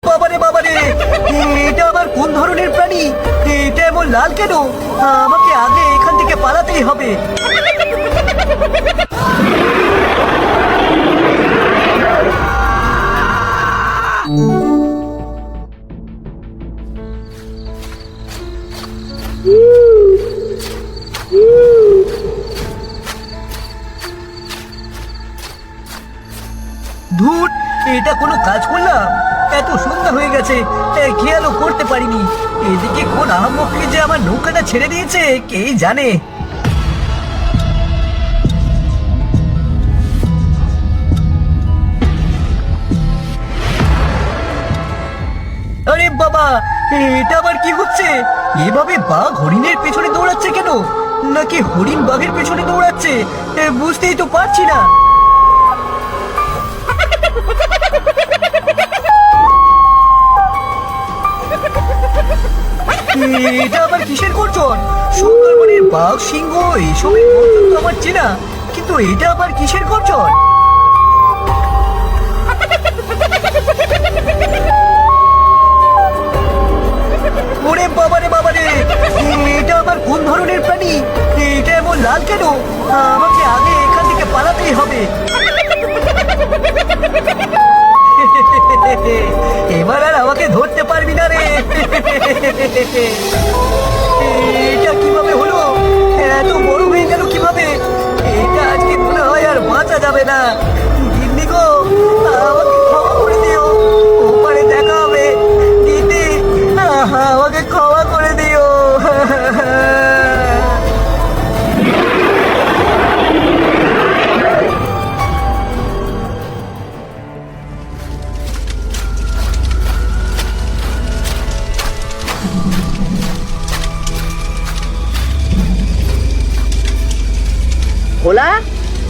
বাবারে বাবারে, এটা আবার কোন ধরনের প্রাণী? এটা এমন লাল কেন? আমাকে আগে এখান থেকে পালাতেই হবে। ধুর, এটা কোনো কাজ করলাম? এত সন্ধ্যা হয়ে গেছে, খেয়ালও করতে পারিনি। এদিকে কোন আহাম্মককে যে আমার নৌকাটা ছেড়ে দিয়েছে কে জানে। আরে বাবা, এটা আবার কি হচ্ছে? এভাবে বাঘ হরিণের পেছনে দৌড়াচ্ছে কেন? নাকি হরিণ বাঘের পেছনে দৌড়াচ্ছে? বুঝতেই তো পারছি না। এটা আবার কিসের গর্জন? সুন্দরবনের বাঘ, সিংহ এসবের গর্জন তো আমার চেনা, কিন্তু এটা আবার কিসের গর্জন? ওরে বাবারে বাবারে, এটা আবার কোন ধরনের প্রাণী? এটা এমন লাল কেন? আমাকে আগে এখান থেকে পালাতেই হবে। এবার আর আমাকে ধরতে পারবি না রে। এটা কিভাবে হলো? এত বড় হয়ে গেল কিভাবে? এটা আজকে মনে হয় আর বাঁচা যাবে না। গিন্নি গো, আমাকে ক্ষমা করে দিও। ওপারে দেখা হবে। দিদি, আমাকে ক্ষমা করে দিও। ভোলা,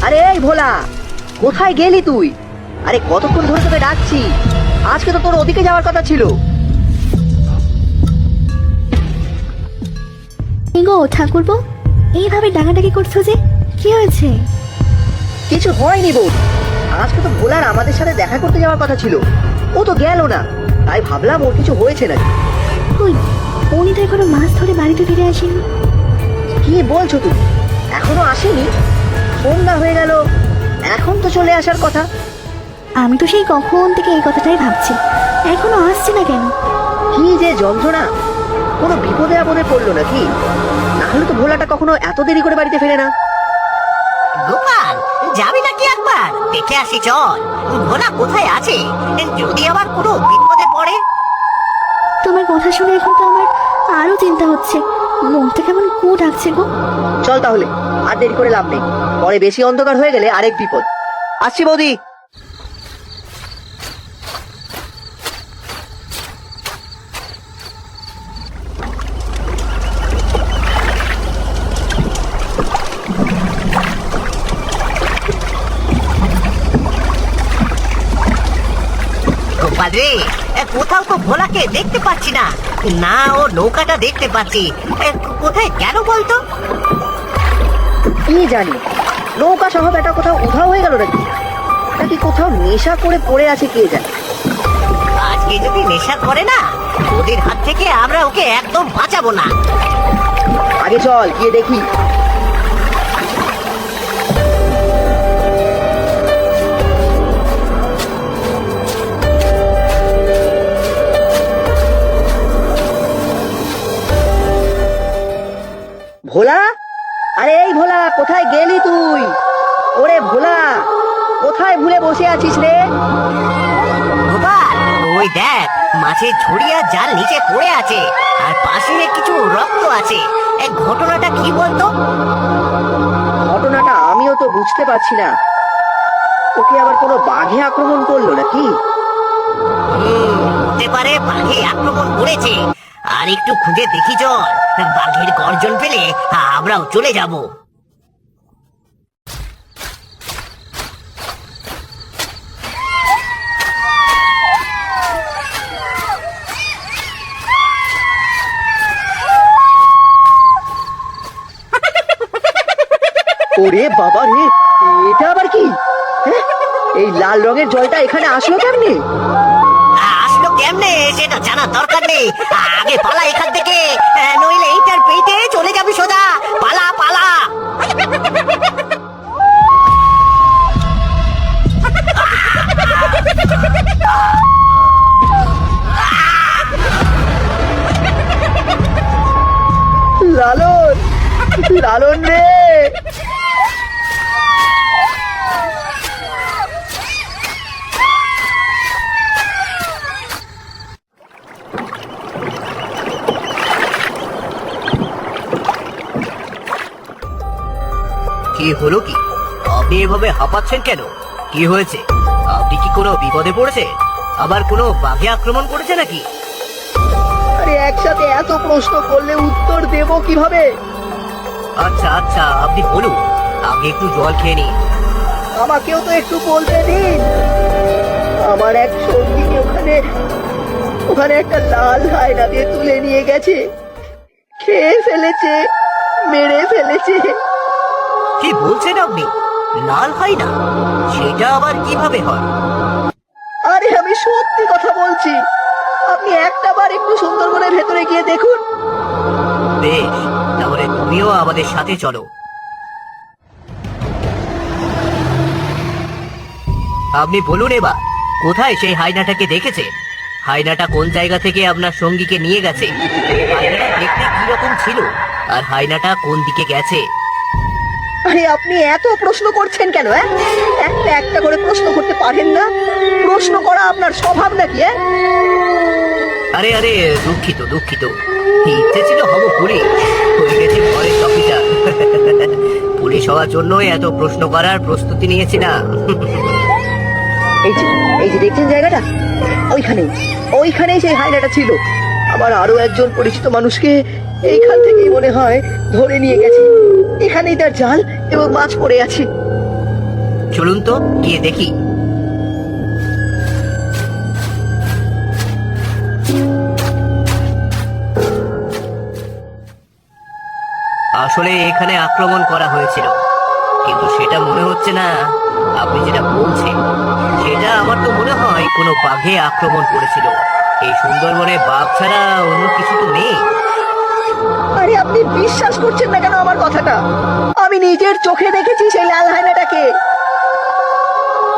আরে এই ভোলা, কোথায় গেলি তুই? আরে কতক্ষণ ধরে তোকে ডাকছি। আজকে তো তোর ওদিকে যাওয়ার কথা ছিল। গো ঠাকুরপো, এইভাবে ডাকাডাকি করছো যে, কি হয়েছে? কিছু হয়নি বোন, আজকে তো ভোলার আমাদের সাথে দেখা করতে যাওয়ার কথা ছিল, ও তো গেল না। তাই ভাবলাম ওর কিছু হয়েছে নাকি। কই, উনি তো এখনো মাছ ধরে বাড়িতে ফিরে আসেনি। কি বলছো তুমি? এখনো আসেনি? সন্ধ্যা হয়ে গেল, এখন তো চলে আসার কথা। আমি তো সেই কখন থেকে এই কথাটাই ভাবছি, এখনো আসছে না কেন? কি যে যন্ত্রণা! কোনো বিপদে আপদে পড়লো নাকি? না হলে তো ভোলাটা কখনো এত দেরি করে বাড়িতে ফেরে না। গোপাল, যাবি নাকি একবার দেখে আসি চল, ভোলা কোথায় আছে, যদি আবার কোনো বিপদে পড়ে। তোমার কথা শুনে এখন তো আমার আরো চিন্তা হচ্ছে, মনটা কেমন কু ডাকছে গো। চল তাহলে, আর দেরি করে লাভ নেই, পরে বেশি অন্ধকার হয়ে গেলে আরেক বিপদ। আসছি বৌদি। গোপাল রে, কোথাও তো ভোলাকে দেখতে পাচ্ছি না। না, ও নৌকাটা দেখতে পাচ্ছি, কোথায় গেল বলতো? কি জানি, নৌকা সহ বেটা কোথাও উধাও হয়ে গেল নাকি? নাকি কোথাও নেশা করে পড়ে আছে কে জানে। আজকে যদি নেশা করে না, ওদের হাত থেকে আমরা ওকে একদম বাঁচাবো না। আগে চল গিয়ে দেখি। ভোলা, আরে এই ভোলা, কোথায় গেলি তুই? ওরে ভোলা, কোথায় ভুলে বসে আছিস রে? গোপাল, ওই দেখ, মাছের ঝুড়িয়া জাল নিচে পড়ে আছে, আর পাশে কিছু রক্ত আছে। ঘটনাটা কি বলতো? ঘটনাটা আমিও তো বুঝতে পারছি না। ওকে আবার কোনো বাঘে আক্রমণ করলো নাকি? হতে পারে বাঘে আক্রমণ করেছে। আর একটু খুঁজে দেখি চল, বাঘের গর্জন পেলে আমরাও চলে যাব। ওরে বাবা রে, এটা আবার কি? হ্যাঁ, এই লাল রঙের জলটা এখানে আসলো কেমনে? আসলো কেমনে সেটা জানার দরকার নেই। আগে পালা এখান থেকে, নইলে এইটার পেটে চলে যাবি সোজা। পালা পালা। লালন, লালন রে। কি হলো কি? আপনি এভাবে হাঁপাচ্ছেন কেন? কি হয়েছে? আপনি কি কোনো বিপদে পড়েছে? আবার কোনো বাঘে আক্রমণ করেছে নাকি? আরে একসাথে এত প্রশ্ন করলে উত্তর দেব কিভাবে? আচ্ছা আচ্ছা, আপনি বলুন। আগে একটু জল খেয়ে নিন। আমাকেও তো একটু বলতে দিন। আমার এক সঙ্গীকে ওখানে ওখানে একটা লাল হায়না দিয়ে তুলে নিয়ে গেছে, খেয়ে ফেলেছে, মেরে ফেলেছে। কি বলছেন আপনি? লাল হয় না? সেটা আবার কিভাবে হয়? আরে আমি সত্যি কথা বলছি, আপনি একটা বার একটু সুন্দরবনের ভেতরে গিয়ে দেখুন। বেশ, তাহলে তুমিও আমাদের সাথে চলো। আপনি বলুন এবার, কোথায় সেই হায়নাটাকে দেখেছে? হায়নাটা কোন জায়গা থেকে আপনার সঙ্গীকে নিয়ে গেছে? হায়নাটা দেখতে কিরকম ছিল? আর হায়নাটা কোন দিকে গেছে? আরে আপনি এত প্রশ্ন করছেন কেন? একটা একটা করে প্রশ্ন করতে পারেন না? প্রশ্ন করা আপনার স্বভাব নাকি? আরে আরে, দুঃখিত দুঃখিত। ইচ্ছে ছিল হব পুলিশ, হয়ে গেছে ফরেস্ট অফিসার। পুলিশ হওয়ার জন্য এত প্রশ্ন করার প্রস্তুতি নিয়েছি না। এই যে দেখছেন জায়গাটা, ওইখানেই সেই হায়নাটা ছিল। আবার আরো একজন পরিচিত মানুষকে এইখান থেকেই মনে হয় ধরে নিয়ে গেছে। এখানেই তার জাল এবং মাছ পড়ে আছে। চলুন তো গিয়ে দেখি। আসলে এখানে আক্রমণ করা হয়েছিল, কিন্তু সেটা মনে হচ্ছে না। আপনি যেটা বলছেন সেটা আমার তো মনে হয় কোনো বাঘে আক্রমণ করেছিল। এই সুন্দরবনে বাঘ ছাড়া অন্য কিছু তো নেই। আরে আপনি বিশ্বাস করছেন না কেন আমার কথাটা? আমি নিজের চোখে দেখেছি সেই লাল হায়নাটাকে।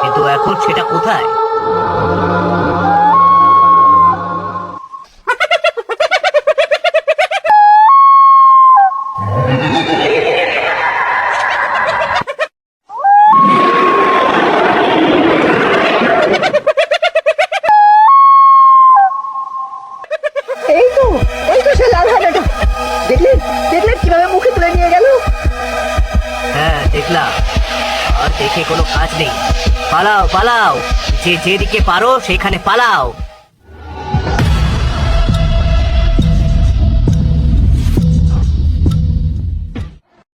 কিন্তু এখন সেটা কোথায়? এই তো সেই লাল হায়নাটা। দেখলেন দেখলেন কিভাবে মুখে তুলে নিয়ে গেল? হ্যাঁ দেখলাম, আর দেখে কোনো কাজ নেই। পালাও পালাও, যে যেদিকে পারো সেখানে পালাও।